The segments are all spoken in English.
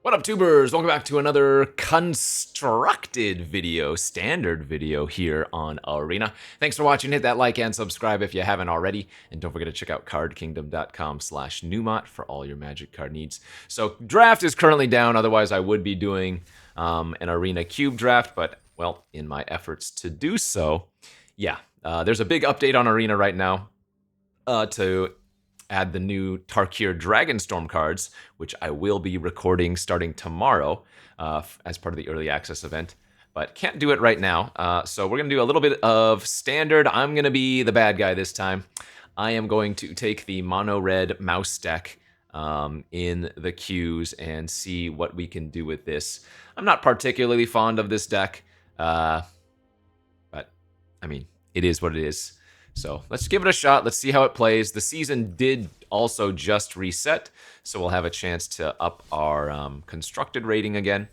What up, tubers? Welcome back to another constructed video, standard video here on Arena. Thanks for watching. Hit that like and subscribe if you haven't already. And don't forget to check out cardkingdom.com/Numot for all your Magic card needs. So draft is currently down. Otherwise, I would be doing an Arena Cube draft. But, well, in my efforts to do so, yeah, there's a big update on Arena right now to add the new Tarkir Dragonstorm cards, which I will be recording starting tomorrow as part of the early access event, but can't do it right now. So we're going to do a little bit of standard. I'm going to be the bad guy this time. I am going to take the mono-red mouse deck in the queues and see what we can do with this. I'm not particularly fond of this deck, but, I mean, it is what it is. So let's give it a shot. Let's see how it plays. The season did also just reset, so we'll have a chance to up our constructed rating again.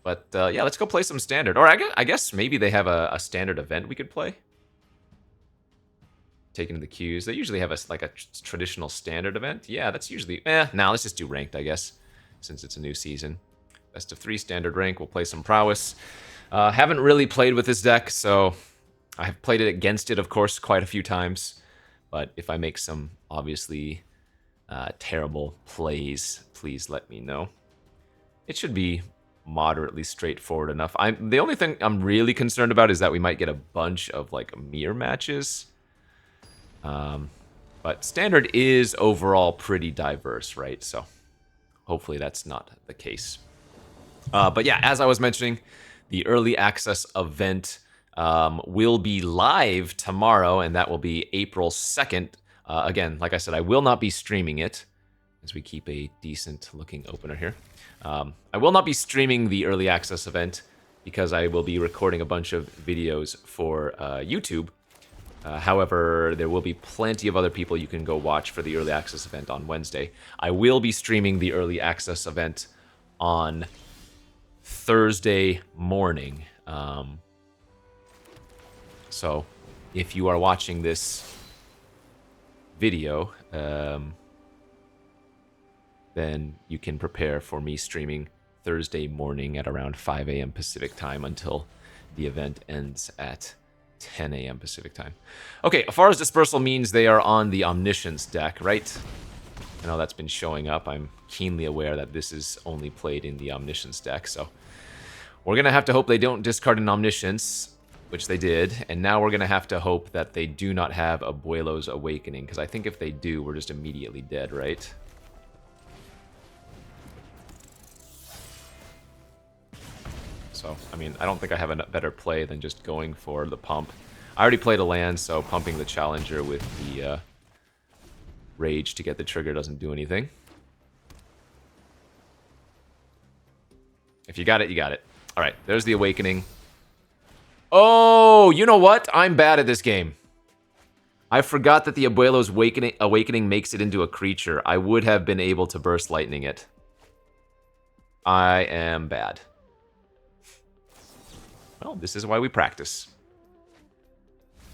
But yeah, let's go play some standard. Or I guess maybe they have a standard event we could play. Taking to the queues. They usually have like a traditional standard event. Yeah, that's usually... Now let's just do ranked, I guess, since it's a new season. Best of 3 standard rank. We'll play some prowess. Haven't really played with this deck, so... I have played it against it, of course, quite a few times, but if I make some obviously terrible plays, please let me know. It should be moderately straightforward enough. The only thing I'm really concerned about is that we might get a bunch of like mirror matches. But standard is overall pretty diverse, right? So hopefully that's not the case. But yeah, as I was mentioning, the early access event will be live tomorrow, and that will be April 2nd. Again, like I said, I will not be streaming it, as we keep a decent-looking opener here. I will not be streaming the early access event, because I will be recording a bunch of videos for YouTube. However, there will be plenty of other people you can go watch for the early access event on Wednesday. I will be streaming the early access event on Thursday morning. So, if you are watching this video, then you can prepare for me streaming Thursday morning at around 5 a.m. Pacific time until the event ends at 10 a.m. Pacific time. Okay, as far as dispersal means, they are on the Omniscience deck, right? I know that's been showing up. I'm keenly aware that this is only played in the Omniscience deck, so we're going to have to hope they don't discard an Omniscience, which they did, and now we're going to have to hope that they do not have Abuelo's Awakening, because I think if they do, we're just immediately dead, right? So, I mean, I don't think I have a better play than just going for the pump. I already played a land, so pumping the Challenger with the Rage to get the trigger doesn't do anything. If you got it, you got it. Alright, there's the Awakening. Oh, you know what? I'm bad at this game. I forgot that the Abuelo's Awakening makes it into a creature. I would have been able to Burst Lightning it. I am bad. Well, this is why we practice.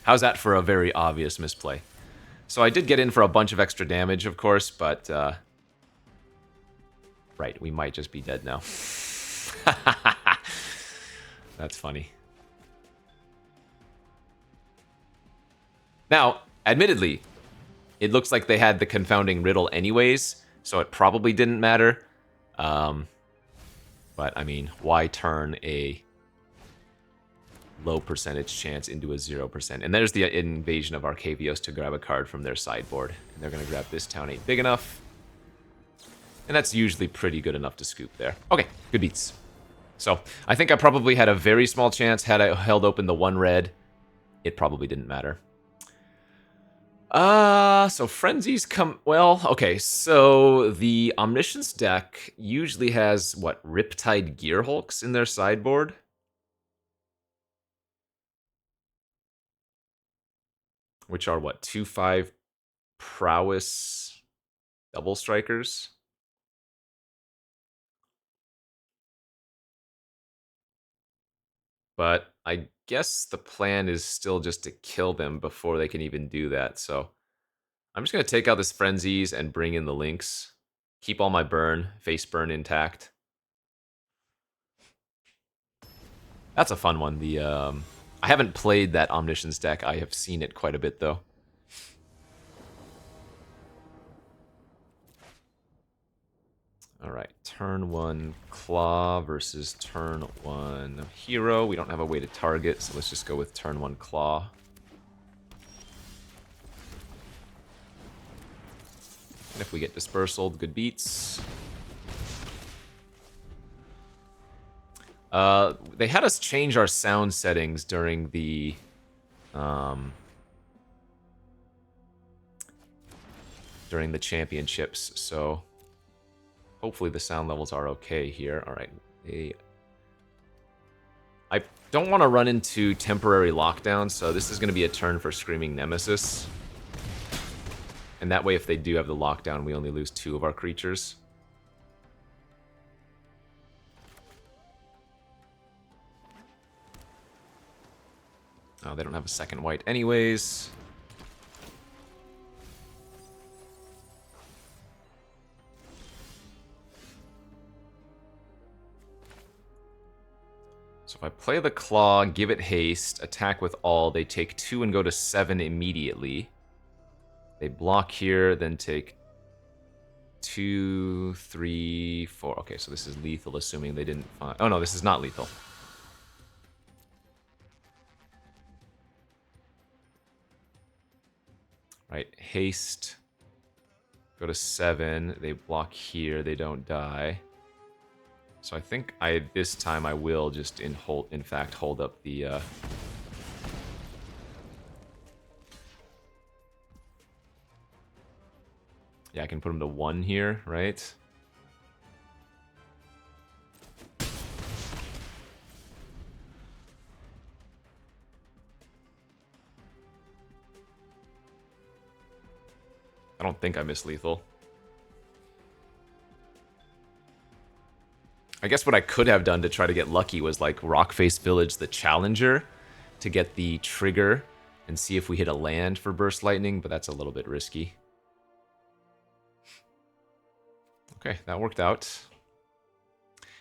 How's that for a very obvious misplay? So I did get in for a bunch of extra damage, of course, but... Right, we might just be dead now. That's funny. Now, admittedly, it looks like they had the confounding riddle anyways, so it probably didn't matter. But, I mean, why turn a low percentage chance into a 0%? And there's the invasion of Arcavios to grab a card from their sideboard. And they're going to grab this town ain't big enough. And that's usually pretty good enough to scoop there. Okay, good beats. So, I think I probably had a very small chance had I held open the 1 red. It probably didn't matter. So Frenzies come... Well, okay, so the Omniscience deck usually has, what, Riptide Gearhulks in their sideboard? Which are, what, 2/5 Prowess Double Strikers? But I guess the plan is still just to kill them before they can even do that, so... I'm just going to take out this Frenzies and bring in the Lynx. Keep all my burn, face burn intact. That's a fun one. I haven't played that Omniscience deck. I have seen it quite a bit, though. Alright, turn 1 Claw versus turn 1 Hero. We don't have a way to target, so let's just go with turn 1 Claw. And if we get Dispersal, good beats. They had us change our sound settings during the championships, so hopefully the sound levels are okay here. All right, I don't want to run into temporary lockdown, so this is going to be a turn for Screaming Nemesis. And that way, if they do have the lockdown, we only lose 2 of our creatures. Oh, they don't have a second white anyways. So if I play the Claw, give it haste, attack with all, they take 2 and go to 7 immediately. They block here, then take 2, 3, 4. Okay, so this is lethal, assuming they didn't find... Oh no, this is not lethal. Right, haste. Go to 7. They block here. They don't die. So I think this time I will just in fact hold up the yeah, I can put him to 1 here, right? I don't think I miss lethal. I guess what I could have done to try to get lucky was like Rockface Village the Challenger to get the trigger and see if we hit a land for Burst Lightning, but that's a little bit risky. Okay, that worked out.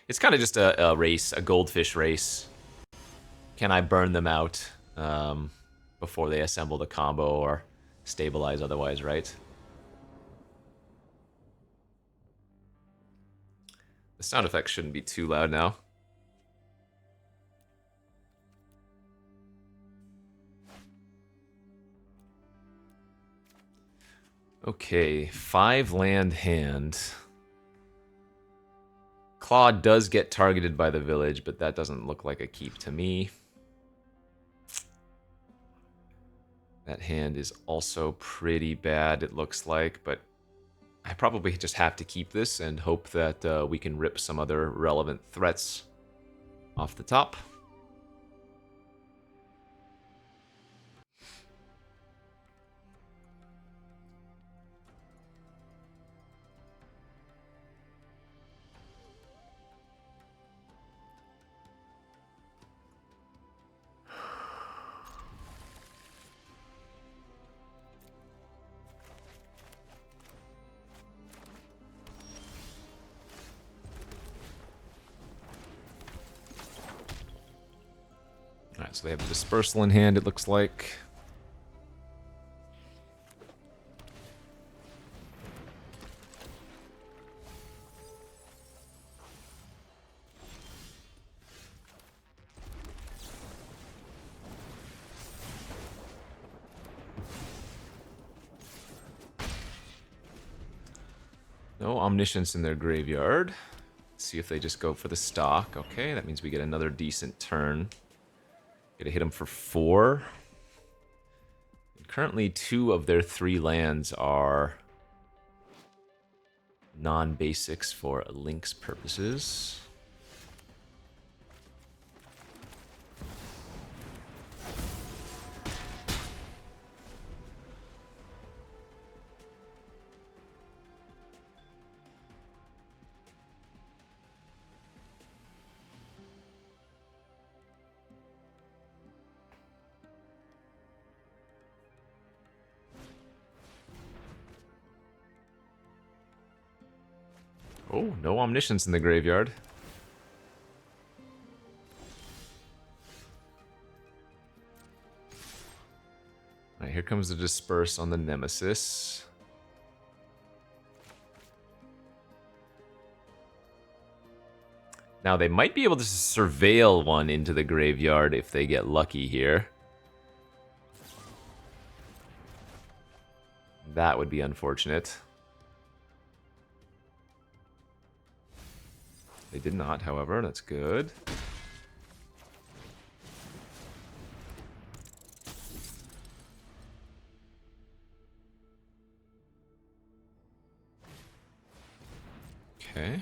It's kind of just a race, a goldfish race. Can I burn them out before they assemble the combo or stabilize otherwise, right? The sound effects shouldn't be too loud now. Okay, 5 land hand. Claw does get targeted by the village, but that doesn't look like a keep to me. That hand is also pretty bad, it looks like, but I probably just have to keep this and hope that we can rip some other relevant threats off the top. Alright, so they have a Dispersal in hand, it looks like. No Omniscience in their graveyard. Let's see if they just go for the stock. Okay, that means we get another decent turn. Gonna hit them for 4. And currently 2 of their 3 lands are non-basics for Link's purposes. Oh, no Omniscience in the graveyard. Alright, here comes the disperse on the Nemesis. Now, they might be able to surveil one into the graveyard if they get lucky here. That would be unfortunate. They did not, however. That's good. Okay.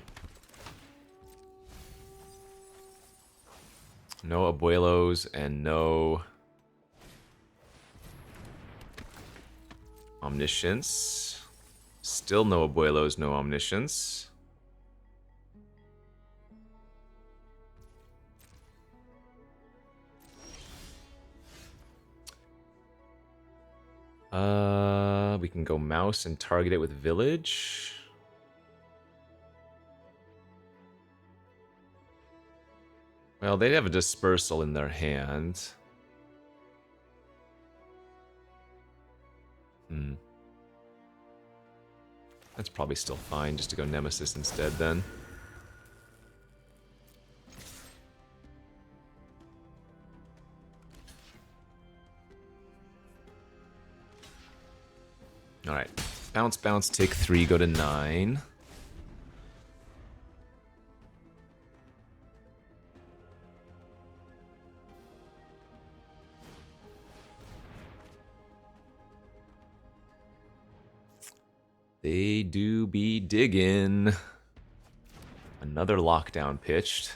No Abuelos and no Omniscience. Still no Abuelos, no Omniscience. We can go mouse and target it with village. Well, they have a dispersal in their hand. That's probably still fine, just to go Nemesis instead then. Alright. Bounce, bounce, take 3, go to 9. They do be digging. Another lockdown pitched.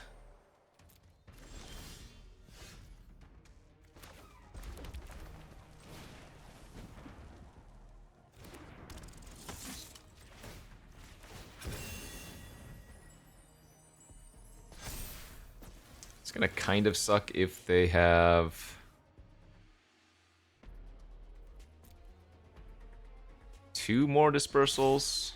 It's gonna kind of suck if they have... two more dispersals.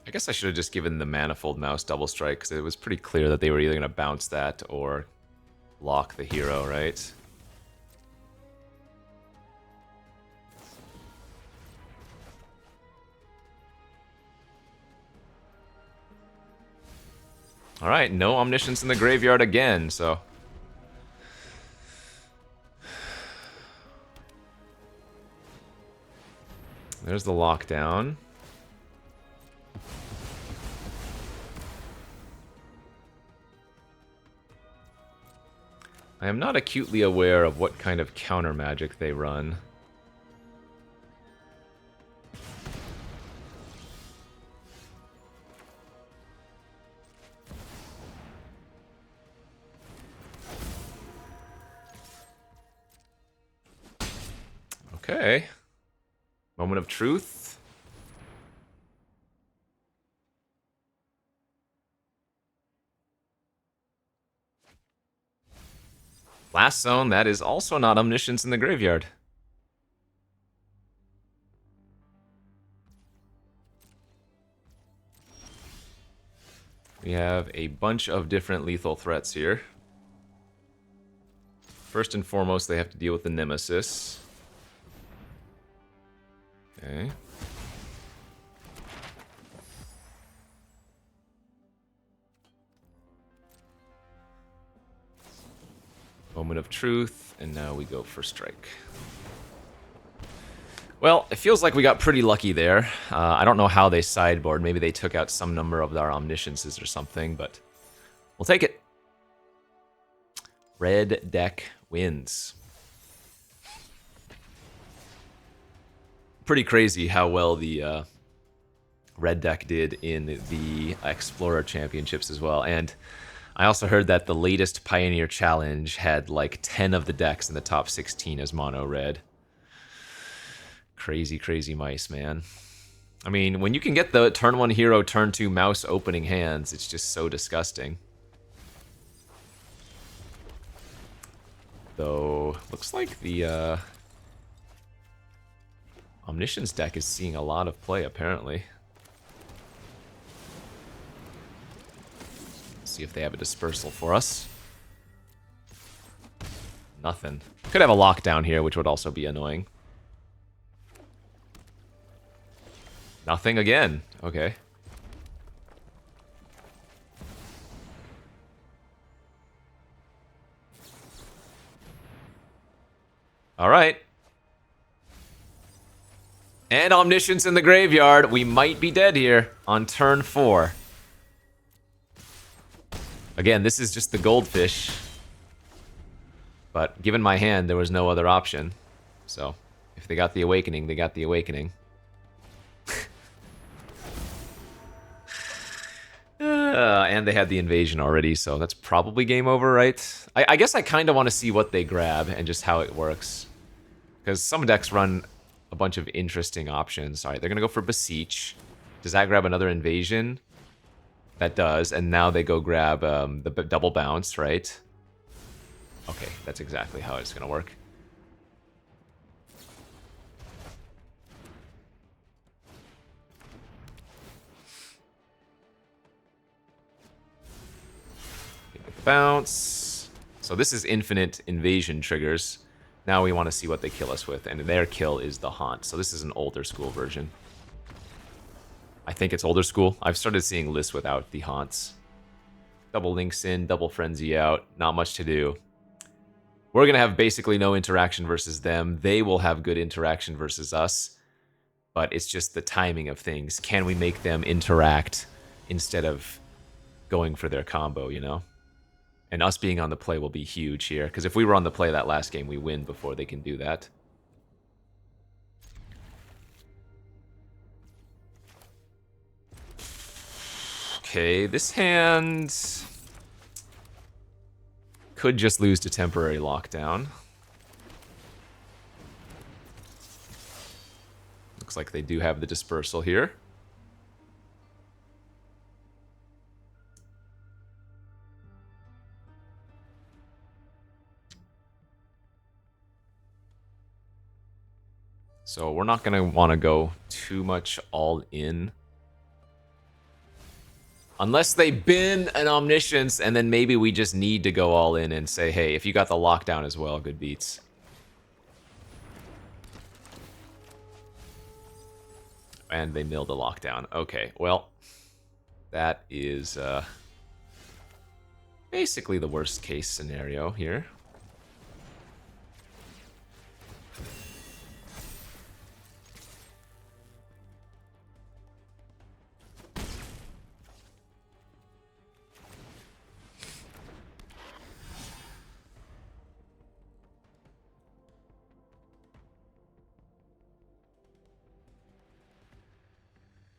I guess I should have just given the Manifold Mouse double strike, because it was pretty clear that they were either going to bounce that or lock the hero, right? Alright, no Omniscience in the graveyard again, so... there's the lockdown. I am not acutely aware of what kind of counter magic they run. Okay. Moment of truth. Last zone, that is also not Omniscience in the graveyard. We have a bunch of different lethal threats here. First and foremost, they have to deal with the Nemesis. Okay. Moment of truth, and now we go for strike. Well, it feels like we got pretty lucky there. I don't know how they sideboard. Maybe they took out some number of our Omnisciences or something, but we'll take it. Red deck wins. Pretty crazy how well the red deck did in the Explorer Championships as well. And I also heard that the latest Pioneer Challenge had like 10 of the decks in the top 16 as mono red. Crazy, crazy mice, man. I mean, when you can get the turn 1 hero, turn 2 mouse opening hands, it's just so disgusting. Though, looks like the Omniscience deck is seeing a lot of play, apparently. See if they have a dispersal for us. Nothing. Could have a lockdown here, which would also be annoying. Nothing again. Okay. All right. And Omniscience in the graveyard. We might be dead here on turn 4. Again, this is just the goldfish. But given my hand, there was no other option. So, if they got the awakening, they got the awakening. And they had the invasion already, so that's probably game over, right? I guess I kind of want to see what they grab and just how it works. Because some decks run a bunch of interesting options. Alright, they're going to go for Beseech. Does that grab another invasion? That does, and now they go grab the double bounce, right? Okay, that's exactly how it's going to work. Bounce. So this is infinite invasion triggers. Now we want to see what they kill us with, and their kill is the Haunt. So this is an older school version. I think it's older school. I've started seeing lists without the Haunts. Double Links in, double Frenzy out. Not much to do. We're going to have basically no interaction versus them. They will have good interaction versus us. But it's just the timing of things. Can we make them interact instead of going for their combo, you know? And us being on the play will be huge here. Because if we were on the play that last game, we win before they can do that. Okay, this hand could just lose to temporary lockdown. Looks like they do have the dispersal here. So we're not going to want to go too much all in. Unless they bin an Omniscience, and then maybe we just need to go all in and say, hey, if you got the lockdown as well, good beats. And they milled the lockdown. Okay, well, that is basically the worst case scenario here.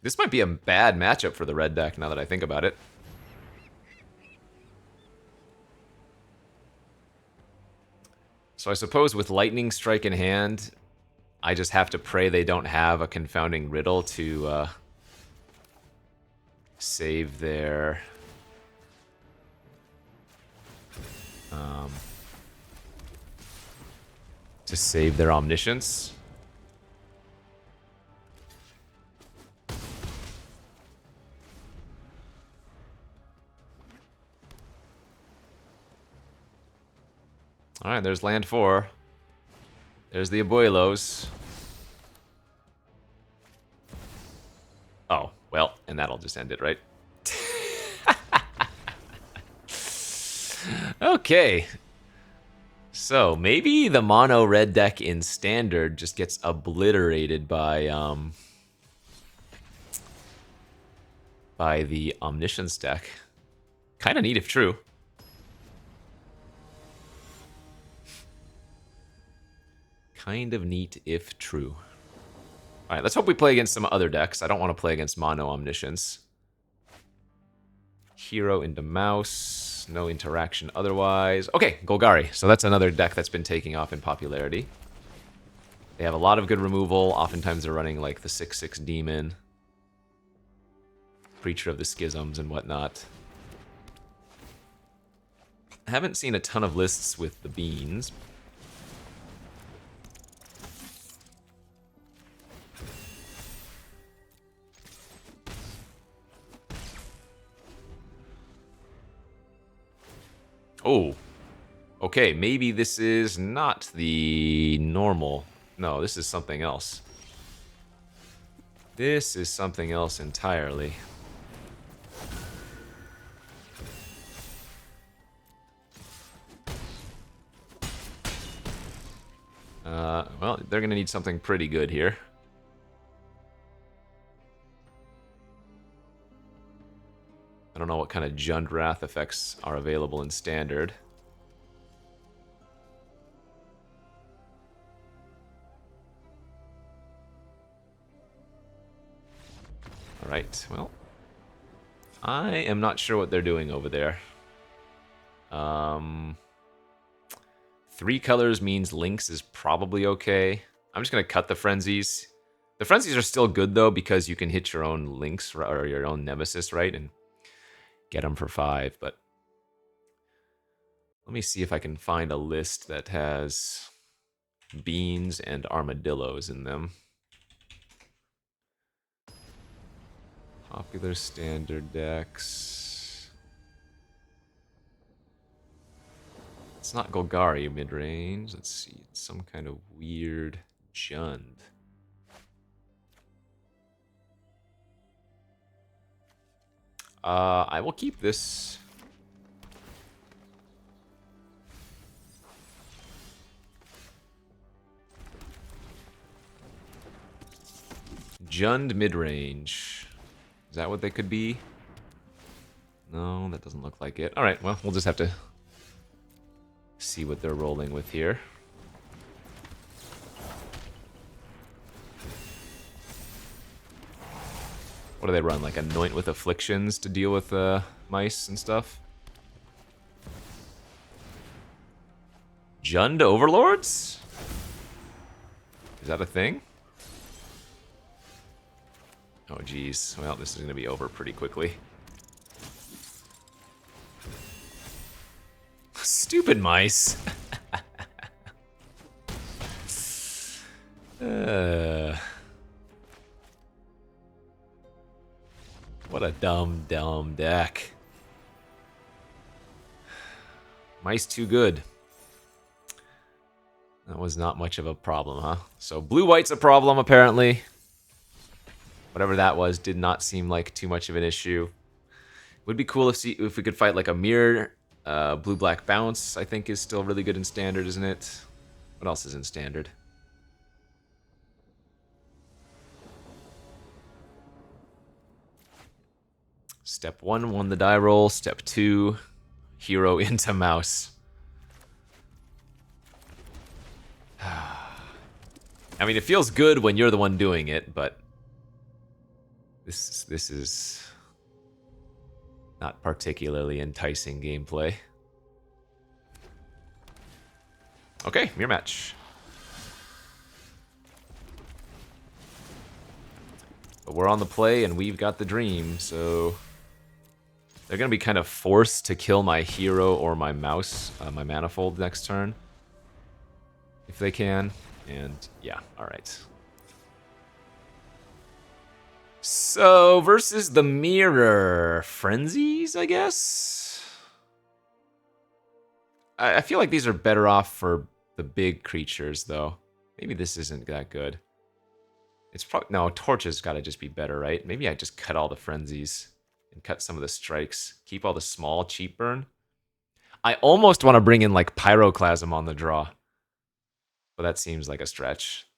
This might be a bad matchup for the red deck now that I think about it. So I suppose with Lightning Strike in hand, I just have to pray they don't have a Confounding Riddle to save their... Omniscience. Alright, there's land 4. There's the Abuelos. Oh, well, and that'll just end it, right? Okay. So, maybe the mono red deck in Standard just gets obliterated by the Omniscience deck. Kinda neat if true. Kind of neat if true. Alright, let's hope we play against some other decks. I don't want to play against mono Omniscience. Hero into Mouse. No interaction otherwise. Okay, Golgari. So that's another deck that's been taking off in popularity. They have a lot of good removal. Oftentimes they're running like the 6/6 Demon. Preacher of the Schisms and whatnot. I haven't seen a ton of lists with the Beans. Oh, okay, maybe this is not the normal. No, this is something else. This is something else entirely. Well, they're gonna need something pretty good here. I don't know what kind of Jund Wrath effects are available in Standard. Alright, well. I am not sure what they're doing over there. 3 colors means Lynx is probably okay. I'm just gonna cut the Frenzies. The Frenzies are still good though because you can hit your own Lynx or your own Nemesis, right? And get them for 5, but let me see if I can find a list that has beans and armadillos in them. Popular Standard decks. It's not Golgari mid-range. Let's see. It's some kind of weird Jund. I will keep this. Jund mid-range. Is that what they could be? No, that doesn't look like it. Alright, well, we'll just have to see what they're rolling with here. What do they run? Like Anoint with Afflictions to deal with mice and stuff? Jund Overlords? Is that a thing? Oh geez, well this is going to be over pretty quickly. Stupid mice. What a dumb deck. Mice too good. That was not much of a problem, huh? So blue-white's a problem, apparently. Whatever that was did not seem like too much of an issue. Would be cool if we could fight like a mirror. Blue-black bounce, I think, is still really good in Standard, isn't it? What else is in Standard? Step 1 won the die roll. Step 2, hero into mouse. I mean, it feels good when you're the one doing it, but this is not particularly enticing gameplay. Okay, mirror match. But we're on the play and we've got the dream, so they're gonna be kind of forced to kill my hero or my mouse, my manifold next turn. If they can. And yeah, alright. So, versus the mirror. Frenzies, I guess? I feel like these are better off for the big creatures, though. Maybe this isn't that good. It's probably... No, Torch's gotta just be better, right? Maybe I just cut all the Frenzies and cut some of the strikes. Keep all the small, cheap burn. I almost want to bring in, like, Pyroclasm on the draw. But that seems like a stretch.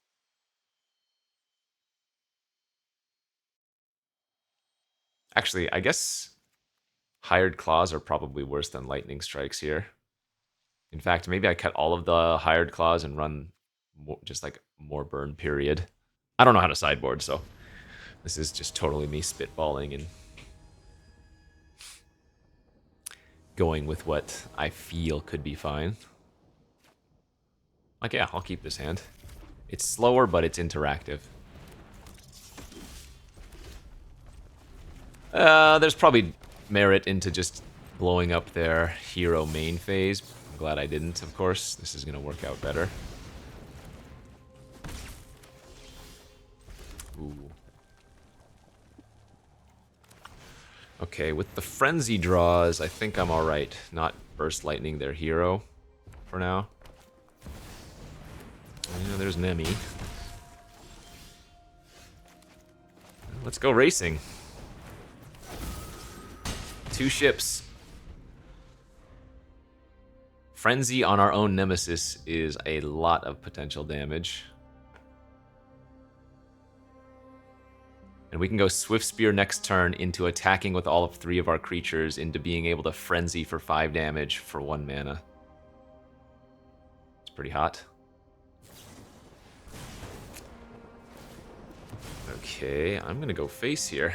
Actually, I guess Hired Claws are probably worse than Lightning Strikes here. In fact, maybe I cut all of the Hired Claws and run more, just like more burn period. I don't know how to sideboard, so this is just totally me spitballing and going with what I feel could be fine. Like, yeah, I'll keep this hand. It's slower, but it's interactive. There's probably merit into just blowing up their hero main phase. I'm glad I didn't, of course. This is going to work out better. Ooh. Okay, with the frenzy draws, I think I'm alright. Not Burst Lightning their hero for now. Yeah, there's Nemi. Let's go racing. 2 ships. Frenzy on our own Nemesis is a lot of potential damage. And we can go Swift Spear next turn into attacking with all of 3 of our creatures into being able to Frenzy for 5 damage for 1 mana. It's pretty hot. Okay, I'm gonna go face here.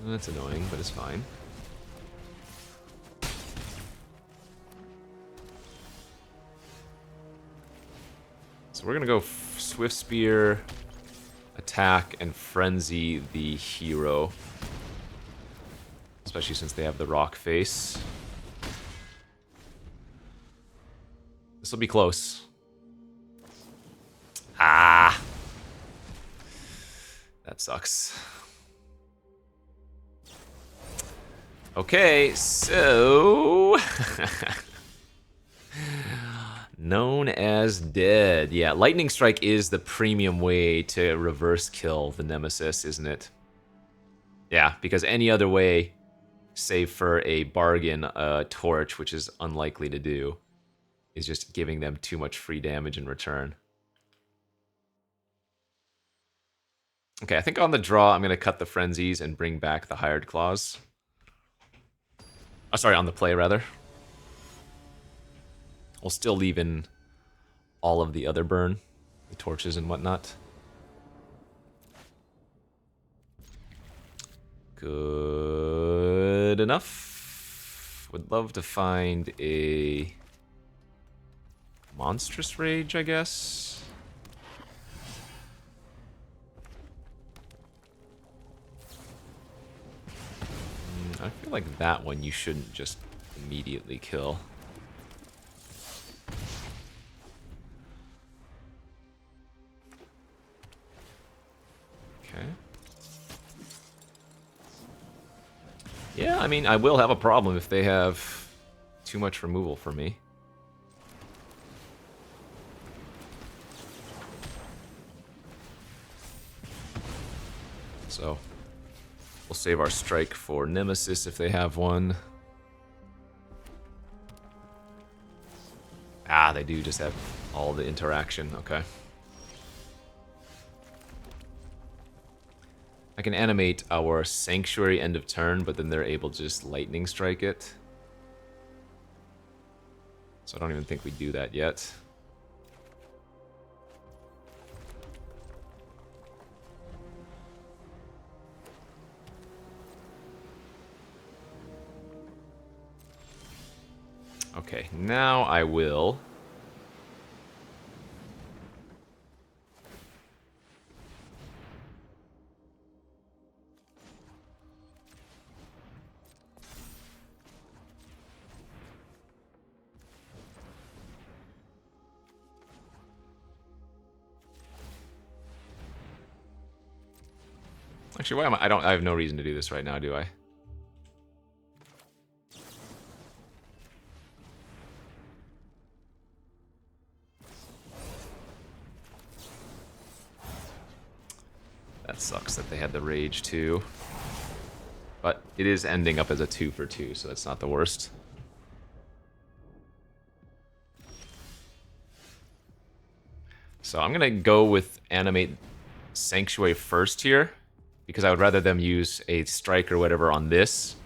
That's annoying, but it's fine. So we're gonna go Swift Spear, attack, and Frenzy the hero. Especially since they have the rock face. This will be close. Ah! That sucks. Okay, so... known as dead. Yeah, Lightning Strike is the premium way to reverse kill the Nemesis, isn't it? Yeah, because any other way, save for a bargain, Torch, which is unlikely to do, is just giving them too much free damage in return. Okay, I think on the draw, I'm going to cut the Frenzies and bring back the Hired Claws. Oh, sorry, on the play, rather. We'll still leave in all of the other burn, the torches and whatnot. Good enough. Would love to find a Monstrous Rage, I guess. I feel like that one you shouldn't just immediately kill. Okay. Yeah, I mean, I will have a problem if they have too much removal for me. So, we'll save our strike for Nemesis if they have one. Ah, they do just have all the interaction. Okay. I can animate our Sanctuary end of turn, but then they're able to just Lightning Strike it. So I don't even think we do that yet. Okay, now I will... Actually, why am I have no reason to do this right now, do I? That sucks that they had the rage too. But it is ending up as a 2 for 2, so that's not the worst. So I'm gonna go with animate Sanctuary first here, because I would rather them use a strike or whatever on this.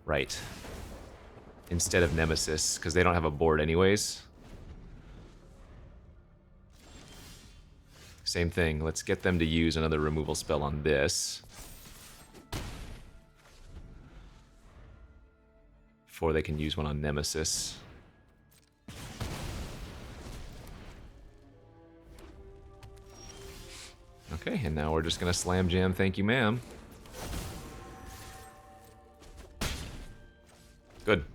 Right. Instead of Nemesis, because they don't have a board anyways. Same thing, let's get them to use another removal spell on this. Before they can use one on Nemesis. Okay, and now we're just gonna slam jam, thank you ma'am. Good.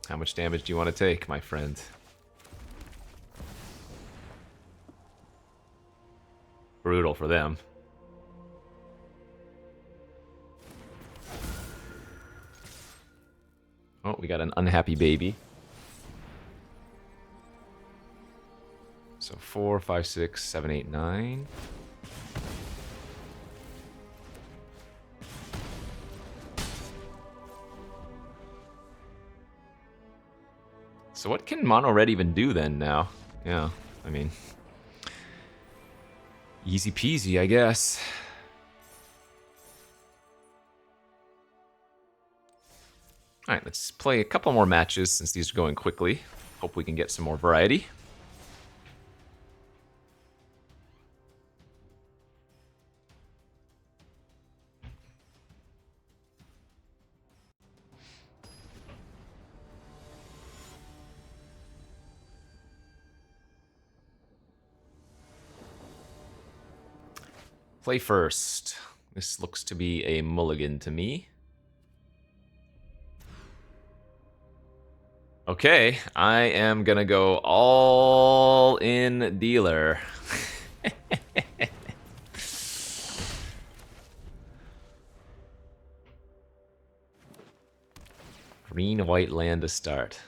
How much damage do you want to take, my friend? brutal for them. Oh, we got an unhappy baby. So 4, 5, 6, 7, 8, 9. So what can Mono Red even do then now? Yeah, I mean... easy peasy, I guess. Alright, let's play a couple more matches since these are going quickly. Hope we can get some more variety. Play first. This looks to be a mulligan to me. Okay, I am gonna go all in dealer. Green, white land to start.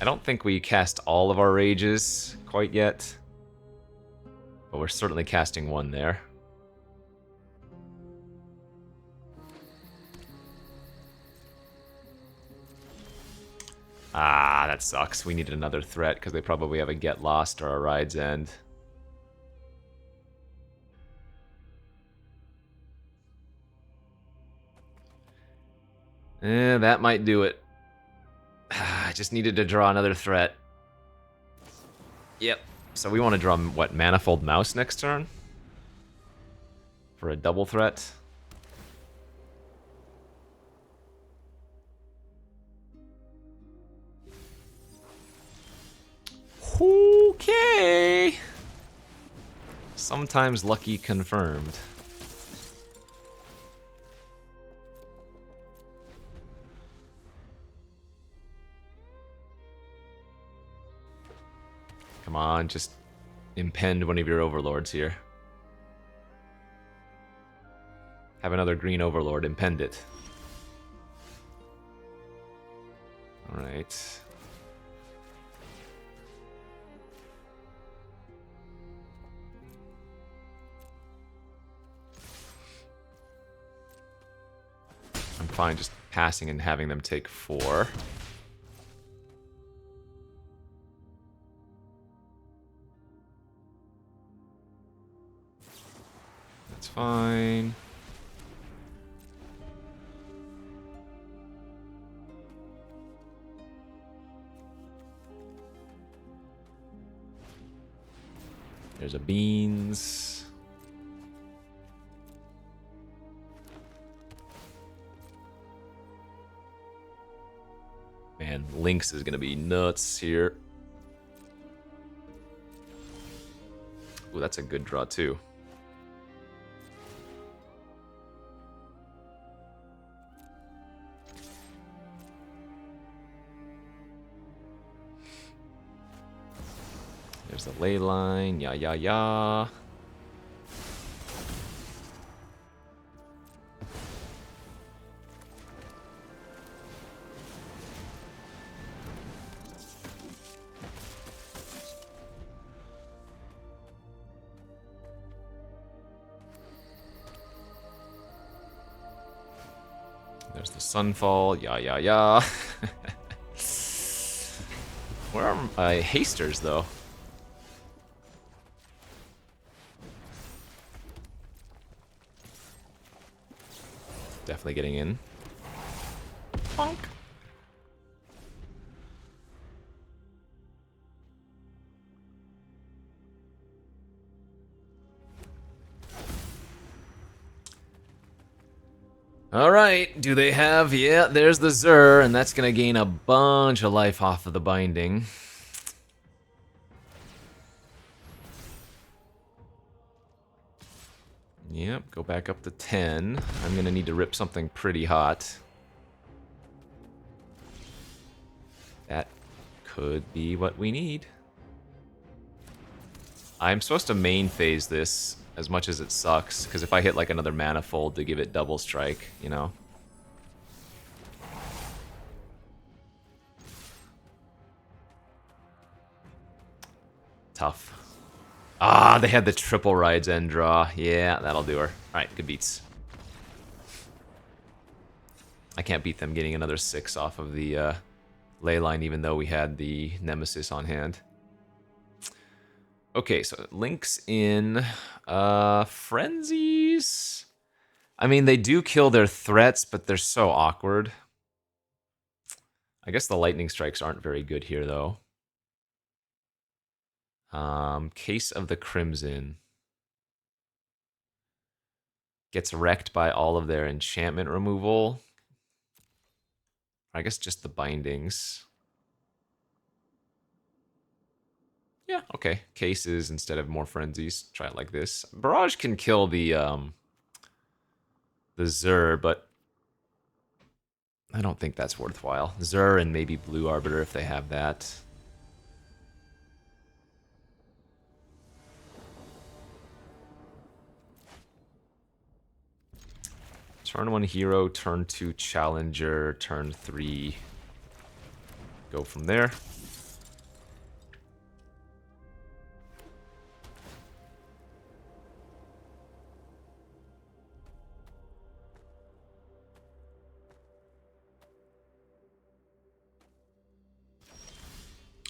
I don't think we cast all of our rages quite yet, but we're certainly casting one there. Ah, that sucks. We needed another threat because they probably have a Get Lost or a Ride's End. That might do it. I just needed to draw another threat. Yep. So we want to draw, what, Manifold Mouse next turn? For a double threat? Okay. Sometimes lucky confirmed. Come on, just impend one of your overlords here. Have another green overlord, impend it. Alright. I'm fine just passing and having them take 4. That's fine. There's a beans. Man, Lynx is gonna be nuts here. Ooh, that's a good draw too. There's the ley line, ya. There's the sunfall, ya. Where are my hasters though? Definitely getting in. Bonk. Alright, do they have... Yeah, there's the Zur, and that's gonna gain a bunch of life off of the binding. Yep, go back up to 10. I'm gonna need to rip something pretty hot. That could be what we need. I'm supposed to main phase this as much as it sucks, because if I hit like another manifold to give it double strike, you know. Tough. Ah, they had the triple rides end draw. Yeah, that'll do her. Alright, good beats. I can't beat them getting another 6 off of the ley line, even though we had the Nemesis on hand. Okay, so links in frenzies. I mean, they do kill their threats, but they're so awkward. I guess the lightning strikes aren't very good here, though. Case of the Crimson gets wrecked by all of their enchantment removal. I guess just the bindings. Yeah, okay. Cases instead of more frenzies. Try it like this. Barrage can kill the Zur, but I don't think that's worthwhile. Zur and maybe Blue Arbiter if they have that. Turn 1 hero, turn 2 challenger, turn 3. Go from there.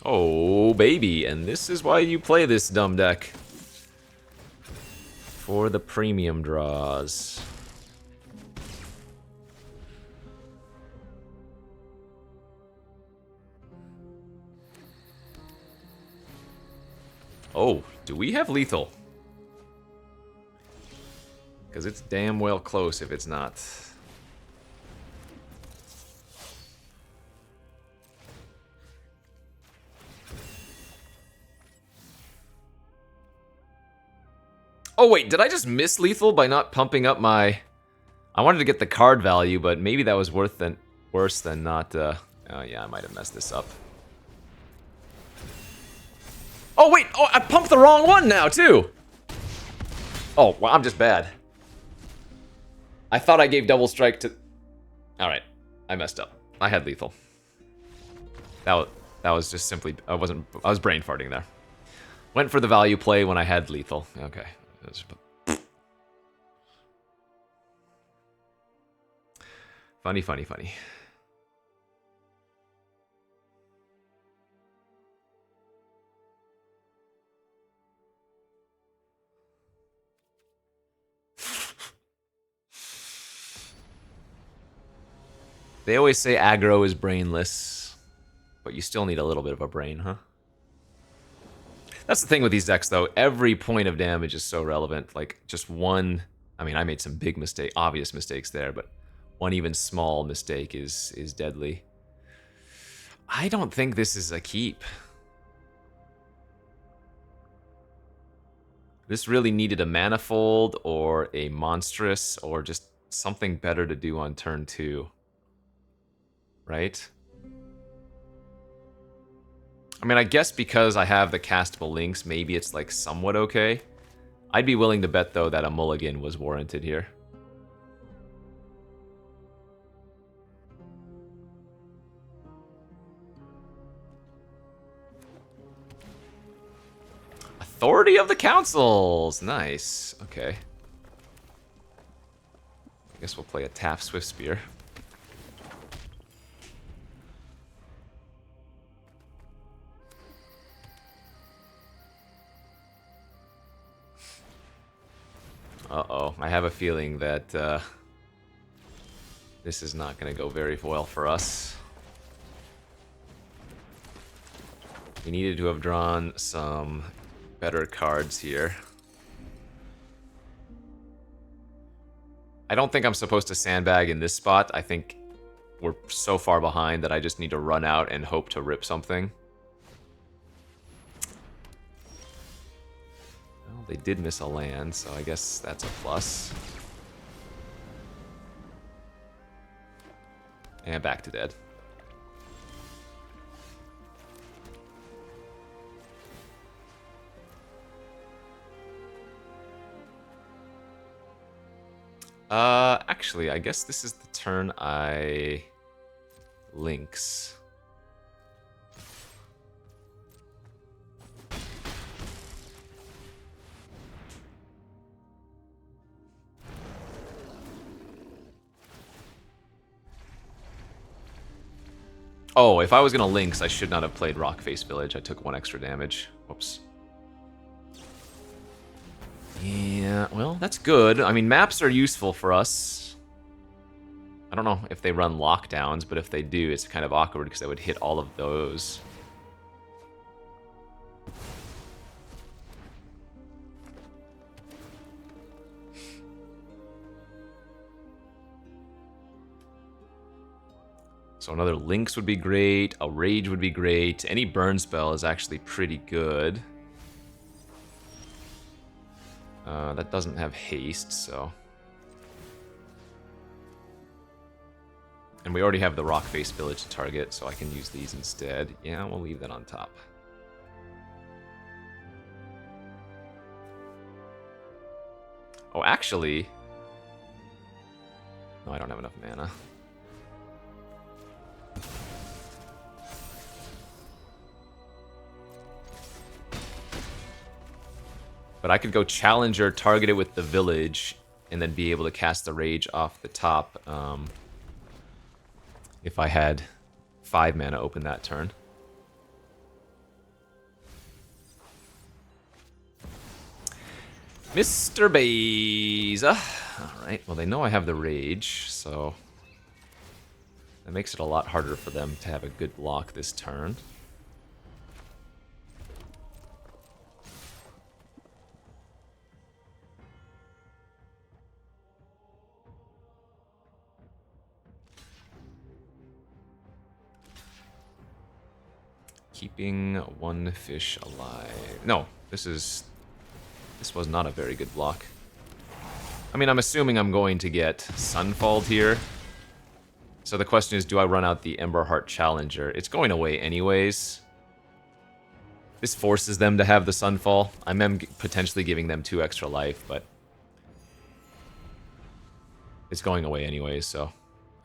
Oh, baby, and this is why you play this dumb deck. For the premium draws. Oh, do we have lethal? Because it's damn well close if it's not. Oh wait, did I just miss lethal by not pumping up my... I wanted to get the card value, but maybe that was worse than not... Oh yeah, I might have messed this up. Oh wait, oh, I pumped the wrong one now too! Oh, well, I'm just bad. I thought I gave double strike to... Alright, I messed up. I had lethal. That was just simply... I was brain farting there. Went for the value play when I had lethal. Okay. Funny, funny, funny. They always say aggro is brainless, but you still need a little bit of a brain, huh? That's the thing with these decks, though. Every point of damage is so relevant. Like, just one... I mean, I made some big obvious mistakes there, but one even small mistake is deadly. I don't think this is a keep. This really needed a manifold or a monstrous or just something better to do on turn 2. Right? I mean, I guess because I have the castable links, maybe it's like somewhat okay. I'd be willing to bet, though, that a mulligan was warranted here. Authority of the Councils! Nice. Okay. I guess we'll play a Tap Swift Spear. Uh-oh. I have a feeling that this is not going to go very well for us. We needed to have drawn some better cards here. I don't think I'm supposed to sandbag in this spot. I think we're so far behind that I just need to run out and hope to rip something. Well, they did miss a land, so I guess that's a plus. And back to dead. Actually, I guess this is the turn I Lynx. Oh, if I was gonna Lynx, I should not have played Rockface Village. I took 1 extra damage. Whoops. Yeah, well, that's good. I mean, maps are useful for us. I don't know if they run lockdowns, but if they do, it's kind of awkward because I would hit all of those. So another Lynx would be great. A Rage would be great. Any burn spell is actually pretty good. That doesn't have haste, so... And we already have the Rockface Village to target, so I can use these instead. Yeah, we'll leave that on top. Oh, actually... No, I don't have enough mana. But I could go Challenger, target it with the Village, and then be able to cast the Rage off the top if I had 5 mana open that turn. Mr. Beza. Alright, well they know I have the Rage, so... that makes it a lot harder for them to have a good block this turn. Keeping 1 fish alive. No, this was not a very good block. I mean, I'm assuming I'm going to get Sunfalled here. So the question is, do I run out the Emberheart Challenger? It's going away anyways. This forces them to have the Sunfall. I am potentially giving them 2 extra life, but... it's going away anyways, so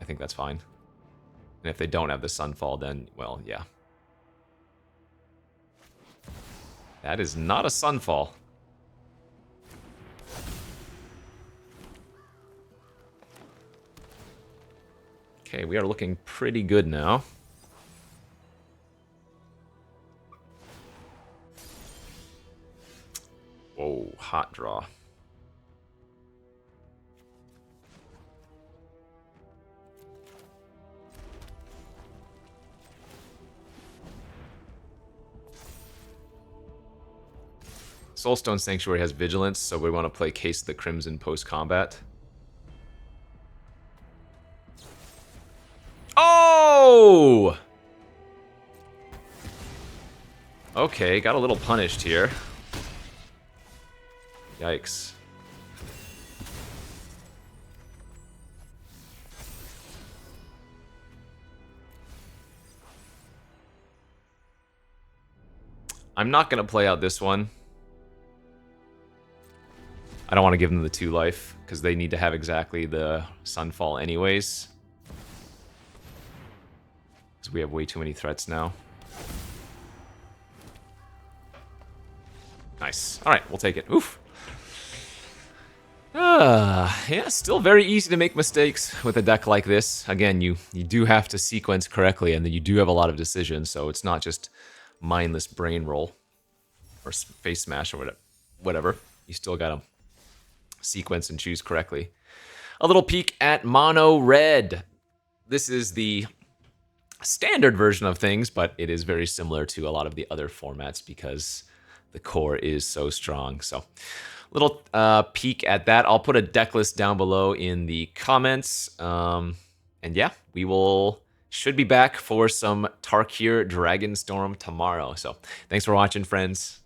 I think that's fine. And if they don't have the Sunfall, then, well, yeah. That is not a Sunfall. Okay, we are looking pretty good now. Whoa, hot draw. Soulstone Sanctuary has Vigilance, so we want to play Case of the Crimson post-combat. Oh! Okay, got a little punished here. Yikes. I'm not going to play out this one. I don't want to give them the 2 life, because they need to have exactly the Sunfall anyways. Because we have way too many threats now. Nice. Alright, we'll take it. Oof. Yeah, still very easy to make mistakes with a deck like this. Again, you do have to sequence correctly, and then you do have a lot of decisions, so it's not just mindless brain roll or face smash or whatever. You still gotta sequence and choose correctly. A little peek at Mono Red. This is the standard version of things, but it is very similar to a lot of the other formats because the core is so strong. So little peek at that. I'll put a deck list down below in the comments. And yeah, we should be back for some Tarkir Dragonstorm tomorrow. So thanks for watching, friends.